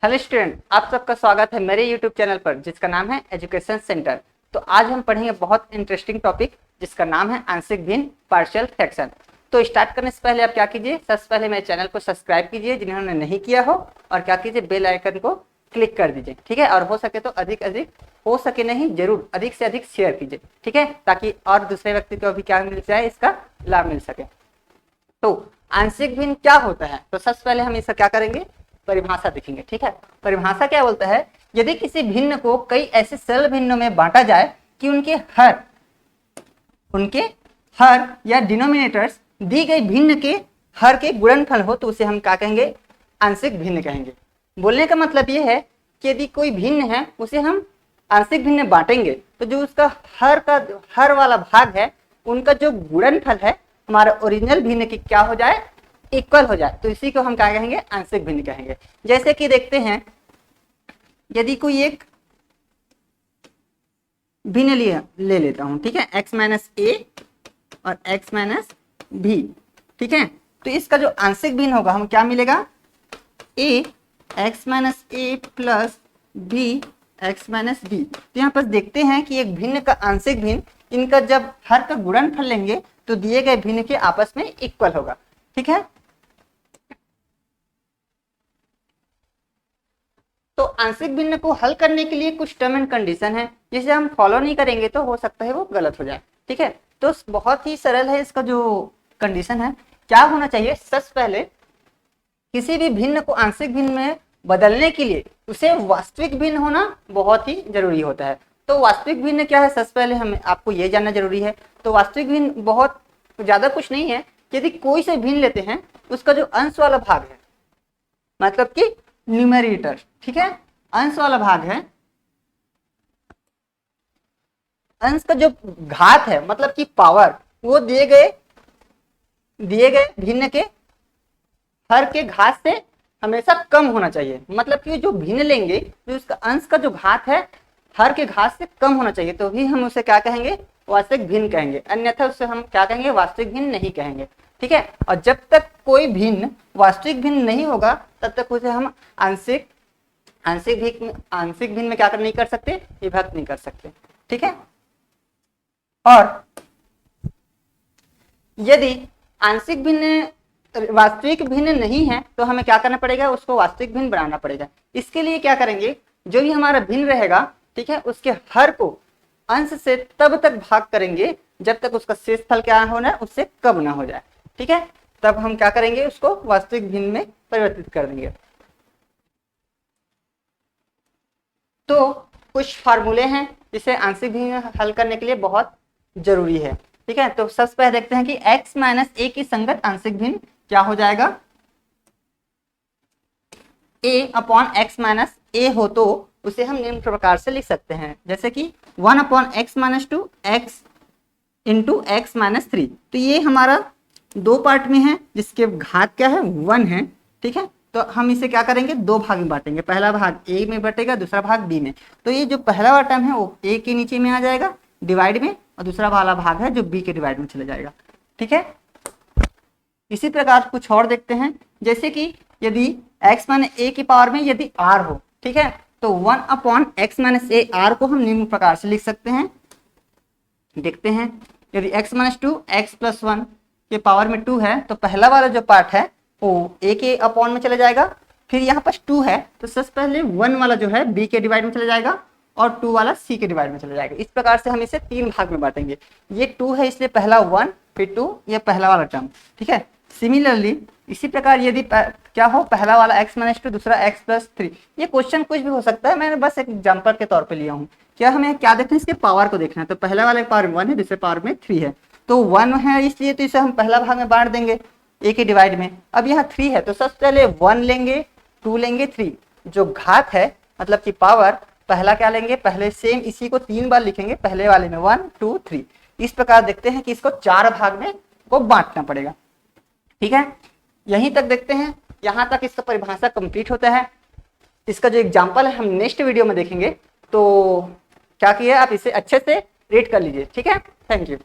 Hello student, आप सबका स्वागत है मेरे यूट्यूब चैनल पर जिसका नाम है एजुकेशन सेंटर। तो आज हम पढ़ेंगे बहुत इंटरेस्टिंग टॉपिक जिसका नाम है आंशिक भिन्न पार्शियल फ्रैक्शन। तो स्टार्ट करने से पहले आप क्या कीजिए, सबसे पहले मेरे चैनल को सब्सक्राइब कीजिए जिन्होंने नहीं किया हो, और क्या कीजिए बेल आइकन को क्लिक कर दीजिए, ठीक है। और हो सके तो अधिक हो सके नहीं, जरूर अधिक से अधिक शेयर कीजिए, ठीक है, ताकि और दूसरे व्यक्ति को भी क्या मिल जाए, इसका लाभ मिल सके। तो आंशिक भिन्न क्या होता है, तो सबसे पहले हम इसका क्या करेंगे, परिभाषा देखेंगे, ठीक है। परिभाषा क्या बोलता है, यदि किसी भिन्न को कई ऐसे सरल भिन्नों में बांटा जाए कि उनके हर या डिनोमिनेटर्स दी गई भिन्न के हर के गुणनफल हो, तो उसे हम क्या कहेंगे, आंशिक भिन्न कहेंगे। बोलने का मतलब ये है कि यदि कोई भिन्न है उसे हम आंशिक भिन्न बांटेंगे तो जो उसका हर वाला भाग है उनका जो गुणनफल है हमारा ओरिजिनल भिन्न की क्या हो जाए, इक्वल हो जाए, तो इसी को हम क्या कहेंगे, आंशिक भिन्न कहेंगे। जैसे कि देखते हैं, यदि कोई एक भिन्न ले लेता हूं, ठीक है, x माइनस ए और x माइनस भी, ठीक है, तो इसका जो आंशिक भिन्न होगा हम क्या मिलेगा, a x minus a plus b x minus b. तो यहाँ पर देखते हैं कि एक भिन्न का आंशिक भिन्न इनका जब हर का गुणनफल लेंगे तो दिए गए भिन्न के आपस में इक्वल होगा, ठीक है। तो आंशिक भिन्न को हल करने के लिए कुछ टर्म एंड कंडीशन है, जिसे हम फॉलो नहीं करेंगे तो हो सकता है वो गलत हो जाए, ठीक है। तो बहुत ही सरल है इसका जो कंडीशन है। क्या होना चाहिए, सबसे पहले किसी भी भिन्न को आंशिक भिन्न में बदलने के लिए उसे वास्तविक भिन्न होना बहुत ही जरूरी होता है। तो वास्तविक भिन्न क्या है, सबसे पहले हमें आपको ये जानना जरूरी है। तो वास्तविक भिन्न बहुत ज्यादा कुछ नहीं है, यदि कोई से भिन्न लेते हैं उसका जो अंश वाला भाग है, मतलब कि न्यूमरेटर, ठीक है, अंश वाला भाग है, अंश का जो घात है मतलब कि पावर, वो दिए गए भिन्न के हर के घात से हमेशा कम होना चाहिए। मतलब कि जो भिन्न लेंगे जो उसका अंश का जो घात है हर के घात से कम होना चाहिए, तो भी हम उसे क्या कहेंगे, वास्तविक भिन्न कहेंगे, अन्यथा उसे हम क्या कहेंगे, वास्तविक भिन्न नहीं कहेंगे, ठीक है। और जब तक कोई भिन्न वास्तविक भिन्न नहीं होगा तब तक उसे हम आंशिक भिन्न में क्या नहीं कर सकते, विभक्त नहीं कर सकते, ठीक है। और यदि आंशिक भिन्न वास्तविक भिन्न नहीं है तो हमें क्या करना पड़ेगा, उसको वास्तविक भिन्न बनाना पड़ेगा। इसके लिए क्या करेंगे, जो भी हमारा भिन्न रहेगा, ठीक है, उसके हर को अंश से तब तक भाग करेंगे जब तक उसका शेषफल क्या होना, उससे कम ना हो जाए, ठीक है। तब हम क्या करेंगे, उसको वास्तविक भिन्न में परिवर्तित कर देंगे। तो कुछ फार्मूले हैं जिसे आंशिक भिन्न हल करने के लिए बहुत जरूरी है, ठीक है। तो सबसे पहले देखते हैं कि x माइनस ए की संगत आंशिक भिन्न क्या हो जाएगा, a अपॉन एक्स माइनस ए हो तो उसे हम निम्न प्रकार से लिख सकते हैं, जैसे कि 1 upon x minus two x into x minus 3। तो ये हमारा दो पार्ट में है जिसके घात क्या है, 1 है, ठीक है। तो हम इसे क्या करेंगे, दो भाग में बांटेंगे, पहला भाग a में बटेगा, दूसरा भाग b में। तो ये जो पहला वाला टर्म है वो a के नीचे में आ जाएगा डिवाइड में, और दूसरा वाला भाग है जो b के डिवाइड में चला जाएगा, ठीक है। इसी प्रकार कुछ और देखते हैं, जैसे कि यदि x माइनस ए की पावर में यदि r हो, ठीक है, तो 1 अपॉन एक्स माइनस ए r को हम निम्न प्रकार से लिख सकते हैं। देखते हैं, यदि x minus two x plus 1 के पावर में 2 है तो पहला वाला जो पार्ट है वो a के अपॉन में चला जाएगा, फिर यहाँ पर 2 है तो सबसे पहले 1 वाला जो है b के डिवाइड में चला जाएगा और 2 वाला c के डिवाइड में चला जाएगा। इस प्रकार से हम इसे 3 भाग में बांटेंगे। ये 2 है इसलिए पहला 1 फिर 2, ये पहला वाला टर्म, ठीक है। सिमिलरली इसी प्रकार यदि क्या हो, पहला वाला x माइनस टू, दूसरा x प्लस 3, ये क्वेश्चन कुछ भी हो सकता है, मैंने बस एक एग्जाम्पल के तौर पे लिया हूँ। क्या हमें क्या देखना है, इसके पावर को देखना है। तो पहला वाले पावर में 1 है, दूसरे पावर में 3 है, तो 1 है इसलिए तो इसे हम पहला भाग में बांट देंगे a के डिवाइड में। अब यहाँ 3 है तो सबसे पहले 1 लेंगे, 2 लेंगे, 3, जो घात है मतलब कि पावर, पहला क्या लेंगे, पहले सेम इसी को 3 बार लिखेंगे, पहले वाले में 1 2 3। इस प्रकार देखते हैं कि इसको 4 भाग में को बांटना पड़ेगा, ठीक है। यहीं तक देखते हैं, यहाँ तक इसका परिभाषा कंप्लीट होता है। इसका जो एग्जाम्पल है हम नेक्स्ट वीडियो में देखेंगे। तो क्या किया, आप इसे अच्छे से रीड कर लीजिए, ठीक है। Thank you.